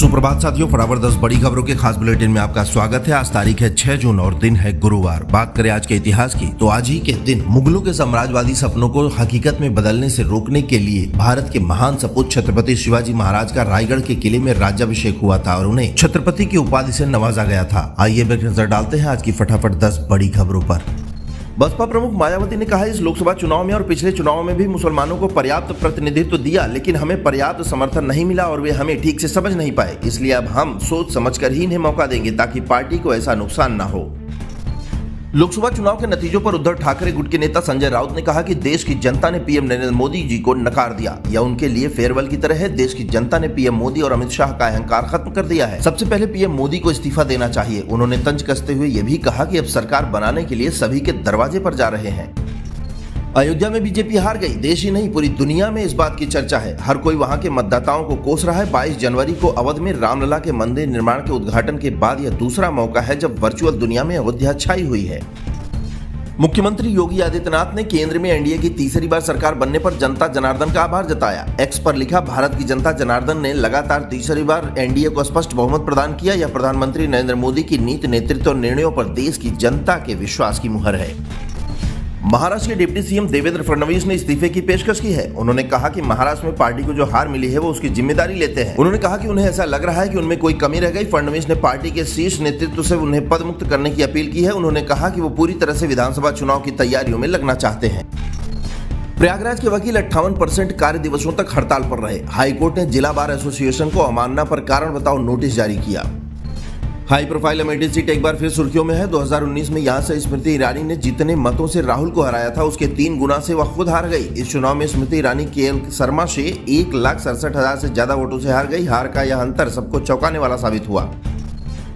सुप्रभात साथियों, फटाफट 10 बड़ी खबरों के खास बुलेटिन में आपका स्वागत है। आज तारीख है 6 जून और दिन है गुरुवार। बात करें आज के इतिहास की तो आज ही के दिन मुगलों के साम्राज्यवादी सपनों को हकीकत में बदलने से रोकने के लिए भारत के महान सपूत छत्रपति शिवाजी महाराज का रायगढ़ के किले में राज्याभिषेक हुआ था और उन्हें छत्रपति की उपाधि से नवाजा गया था। आइए एक नजर डालते हैं आज की फटाफट 10 बड़ी खबरों पर। बसपा प्रमुख मायावती ने कहा, इस लोकसभा चुनाव में और पिछले चुनाव में भी मुसलमानों को पर्याप्त प्रतिनिधित्व दिया, लेकिन हमें पर्याप्त समर्थन नहीं मिला और वे हमें ठीक से समझ नहीं पाए। इसलिए अब हम सोच समझकर ही इन्हें मौका देंगे ताकि पार्टी को ऐसा नुकसान न हो। लोकसभा चुनाव के नतीजों पर उद्धव ठाकरे गुट के नेता संजय राउत ने कहा कि देश की जनता ने पीएम नरेंद्र मोदी जी को नकार दिया। यह उनके लिए फेयरवेल की तरह है। देश की जनता ने पीएम मोदी और अमित शाह का अहंकार खत्म कर दिया है। सबसे पहले पीएम मोदी को इस्तीफा देना चाहिए। उन्होंने तंज कसते हुए यह भी कहा कि अब सरकार बनाने के लिए सभी के दरवाजे पर जा रहे हैं। अयोध्या में बीजेपी हार गई। देश ही नहीं, पूरी दुनिया में इस बात की चर्चा है। हर कोई वहां के मतदाताओं को कोस रहा है। 22 जनवरी को अवध में रामलला के मंदिर निर्माण के उद्घाटन के बाद यह दूसरा मौका है जब वर्चुअल दुनिया में अयोध्या छाई हुई है। मुख्यमंत्री योगी आदित्यनाथ ने केंद्र में एनडीए की तीसरी बार सरकार बनने पर जनता जनार्दन का आभार जताया। एक्स पर लिखा, भारत की जनता जनार्दन ने लगातार तीसरी बार एनडीए को स्पष्ट बहुमत प्रदान किया। यह प्रधानमंत्री नरेंद्र मोदी की नीति, नेतृत्व और निर्णयों पर देश की जनता के विश्वास की मुहर है। महाराष्ट्र के डिप्टी सीएम देवेंद्र फडणवीस ने इस्तीफे की पेशकश की है। उन्होंने कहा कि महाराष्ट्र में पार्टी को जो हार मिली है वो उसकी जिम्मेदारी लेते हैं। उन्होंने कहा कि उन्हें ऐसा लग रहा है कि उनमें कोई कमी रह गई। फडणवीस ने पार्टी के शीर्ष नेतृत्व से उन्हें पद मुक्त करने की अपील की है। उन्होंने कहा कि वो पूरी तरह से विधानसभा चुनाव की तैयारियों में लगना चाहते हैं। प्रयागराज के वकील 58% कार्य दिवसों तक हड़ताल पर रहे। हाईकोर्ट ने जिला बार एसोसिएशन को अवमानना पर कारण बताओ नोटिस जारी किया। हाई प्रोफाइल अमेठी सीट एक बार फिर सुर्खियों में है। 2019 में यहां से स्मृति ईरानी ने जितने मतों से राहुल को हराया था उसके 3 गुना से वह खुद हार गई। इस चुनाव में स्मृति ईरानी केएल शर्मा से 1,67,000 से ज्यादा वोटों से हार गई। हार का यह अंतर सबको चौंकाने वाला साबित हुआ।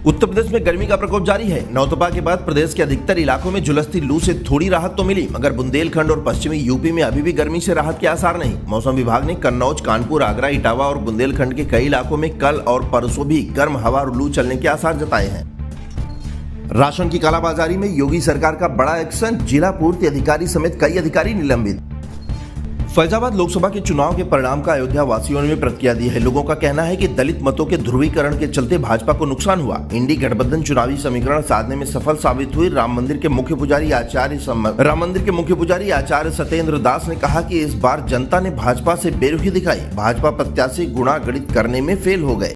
उत्तर प्रदेश में गर्मी का प्रकोप जारी है। नौतपा के बाद प्रदेश के अधिकतर इलाकों में झुलसती लू से थोड़ी राहत तो मिली, मगर बुंदेलखंड और पश्चिमी यूपी में अभी भी गर्मी से राहत के आसार नहीं। मौसम विभाग ने कन्नौज, कानपुर, आगरा, इटावा और बुंदेलखंड के कई इलाकों में कल और परसों भी गर्म हवा और लू चलने के आसार जताए हैं। राशन की कालाबाजारी में योगी सरकार का बड़ा एक्शन, जिला पूर्ति अधिकारी समेत कई अधिकारी निलंबित। फैजाबाद लोकसभा के चुनाव के परिणाम का अयोध्या वासियों ने प्रतिक्रिया दी है। लोगों का कहना है कि दलित मतों के ध्रुवीकरण के चलते भाजपा को नुकसान हुआ। इंडी गठबंधन चुनावी समीकरण साधने में सफल साबित हुई। राम मंदिर के मुख्य पुजारी आचार्य सत्येंद्र दास ने कहा कि इस बार जनता ने भाजपा से बेरुखी दिखाई। भाजपा प्रत्याशी गुणा गणित करने में फेल हो गए।